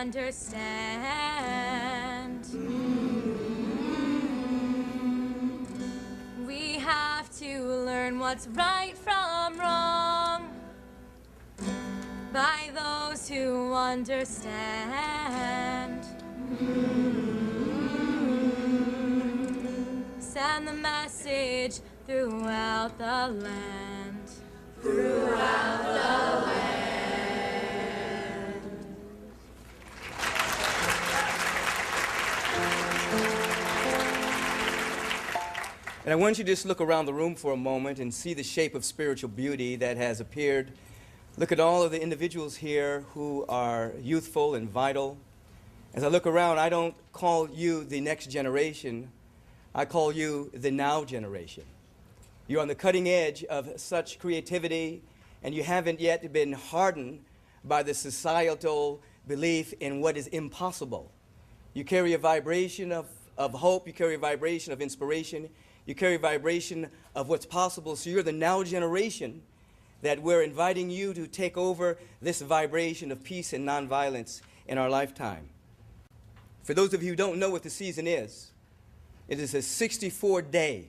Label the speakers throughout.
Speaker 1: understand. We have to learn what's right from wrong by those who understand. Send the message throughout the land. Throughout the land.
Speaker 2: And I want you to just look around the room for a moment and see the shape of spiritual beauty that has appeared. Look at all of the individuals here who are youthful and vital. As I look around, I don't call you the next generation. I call you the now generation. You're on the cutting edge of such creativity, and you haven't yet been hardened by the societal belief in what is impossible. You carry a vibration of hope, you carry a vibration of inspiration, you carry a vibration of what's possible. So you're the now generation that we're inviting you to take over this vibration of peace and nonviolence in our lifetime. For those of you who don't know what the season is, it is a 64-day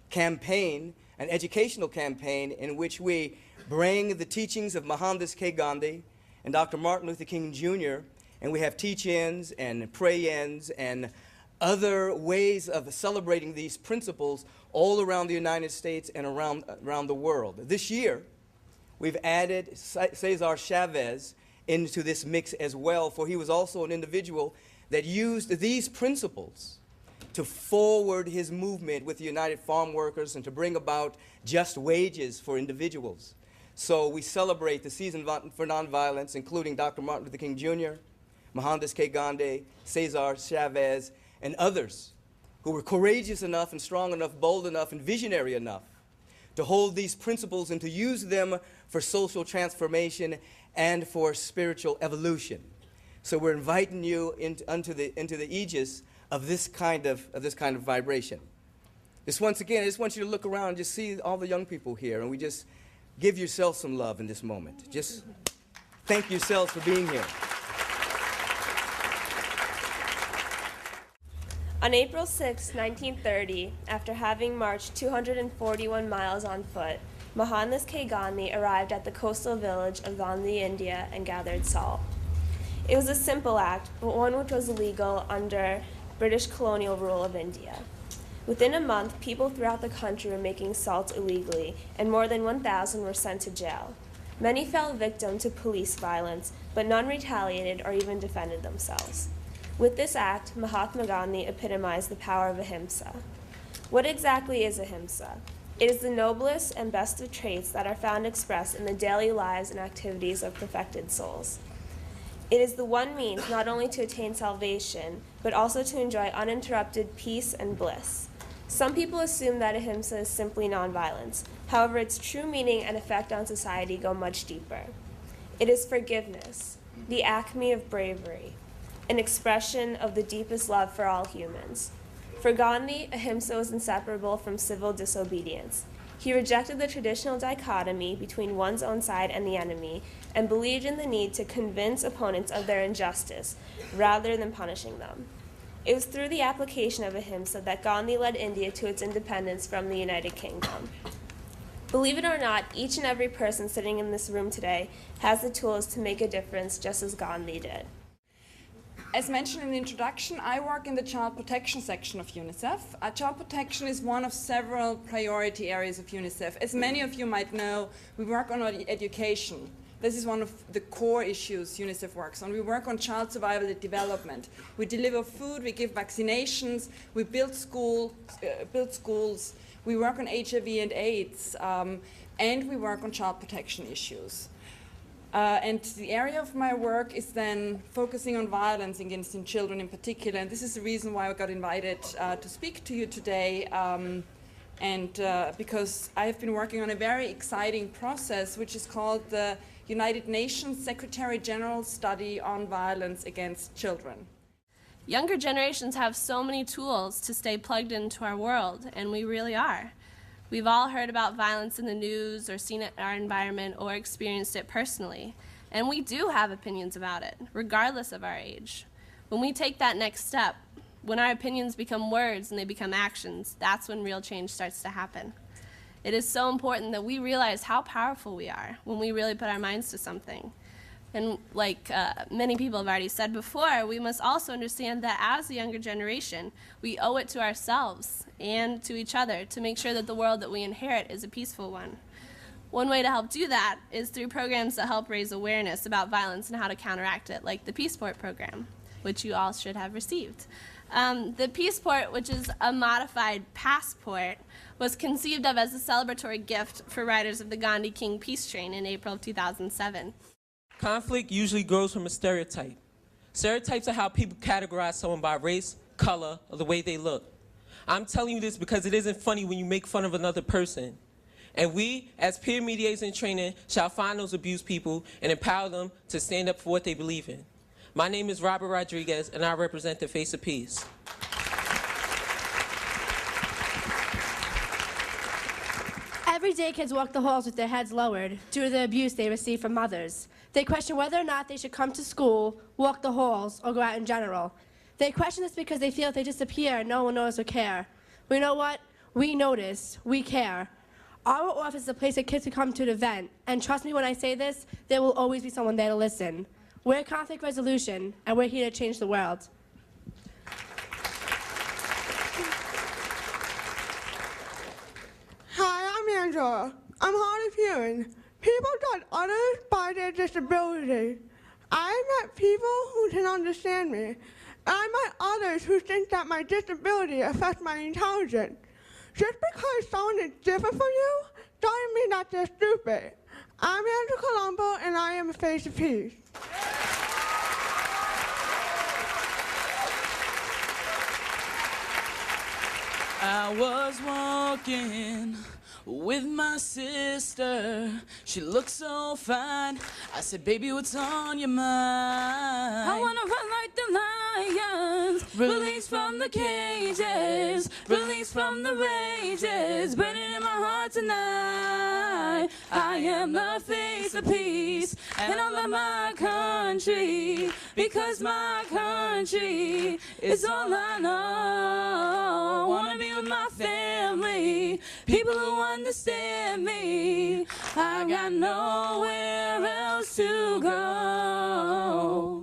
Speaker 2: campaign, an educational campaign in which we bring the teachings of Mohandas K. Gandhi and Dr. Martin Luther King Jr., and we have teach-ins and pray-ins and other ways of celebrating these principles all around the United States and around the world. This year, we've added Cesar Chavez into this mix as well, for he was also an individual that used these principles to forward his movement with the United Farm Workers and to bring about just wages for individuals. So we celebrate the season for nonviolence, including Dr. Martin Luther King Jr., Mohandas K. Gandhi, Cesar Chavez, and others who were courageous enough and strong enough, bold enough, and visionary enough to hold these principles and to use them for social transformation and for spiritual evolution. So we're inviting you into the aegis of this kind of vibration. Just once again, I just want you to look around and just see all the young people here, and we just give yourself some love in this moment. Just thank yourselves for being here.
Speaker 3: On April 6, 1930, after having marched 241 miles on foot, Mohandas K. Gandhi arrived at the coastal village of Gandhi, India, and gathered salt. It was a simple act, but one which was illegal under British colonial rule of India. Within a month, people throughout the country were making salt illegally, and more than 1,000 were sent to jail. Many fell victim to police violence, but none retaliated or even defended themselves. With this act, Mahatma Gandhi epitomized the power of ahimsa. What exactly is ahimsa? It is the noblest and best of traits that are found expressed in the daily lives and activities of perfected souls. It is the one means not only to attain salvation, but also to enjoy uninterrupted peace and bliss. Some people assume that ahimsa is simply nonviolence. However, its true meaning and effect on society go much deeper. It is forgiveness, the acme of bravery, an expression of the deepest love for all humans. For Gandhi, ahimsa was inseparable from civil disobedience. He rejected the traditional dichotomy between one's own side and the enemy, and believed in the need to convince opponents of their injustice, rather than punishing them. It was through the application of ahimsa that Gandhi led India to its independence from the United Kingdom. Believe it or not, each and every person sitting in this room today has the tools to make a difference, just as Gandhi did.
Speaker 4: As mentioned in the introduction, I work in the child protection section of UNICEF. Child protection is one of several priority areas of UNICEF. As many of you might know, we work on education. This is one of the core issues UNICEF works on. We work on child survival and development. We deliver food, we give vaccinations, we build schools, we work on HIV and AIDS, and we work on child protection issues. And the area of my work is then focusing on violence against children in particular, and this is the reason why I got invited to speak to you today, because I have been working on a very exciting process which is called the United Nations Secretary General Study on Violence Against Children.
Speaker 3: Younger generations have so many tools to stay plugged into our world, and we really are. We've all heard about violence in the news or seen it in our environment or experienced it personally. And we do have opinions about it, regardless of our age. When we take that next step, when our opinions become words and they become actions, that's when real change starts to happen. It is so important that we realize how powerful we are when we really put our minds to something. And like many people have already said before, we must also understand that as the younger generation, we owe it to ourselves and to each other to make sure that the world that we inherit is a peaceful one. One way to help do that is through programs that help raise awareness about violence and how to counteract it, like the Peaceport program, which you all should have received. The Peaceport, which is a modified passport, was conceived of as a celebratory gift for riders of the Gandhi King Peace Train in April of 2007.
Speaker 5: Conflict usually grows from a stereotype. Stereotypes are how people categorize someone by race, color, or the way they look. I'm telling you this because it isn't funny when you make fun of another person. And we, as peer mediators in training, shall find those abused people and empower them to stand up for what they believe in. My name is Robert Rodriguez, and I represent the Face of Peace.
Speaker 6: Every day, kids walk the halls with their heads lowered due to the abuse they receive from mothers. They question whether or not they should come to school, walk the halls, or go out in general. They question this because they feel if they disappear, no one knows or care. But you know what? We notice. We care. Our office is a place that kids can come to an event. And trust me when I say this, there will always be someone there to listen. We're conflict resolution, and we're here to change the world.
Speaker 7: Hi, I'm Angela. I'm hard of hearing. People judge others by their disability. I met people who can understand me, and I met others who think that my disability affects my intelligence. Just because someone is different from you doesn't mean that they're stupid. I'm Andrew Colombo, and I am a Face of Peace.
Speaker 8: I was walking with my sister. She looked so fine. I said, baby, what's on your mind? I wanna run like the lions, released from the cages, released from the rages, burning in my heart tonight. I am the face of peace, and I love my country, because my country is all I know. Wanna be with my family, people who understand me. I got nowhere else to go.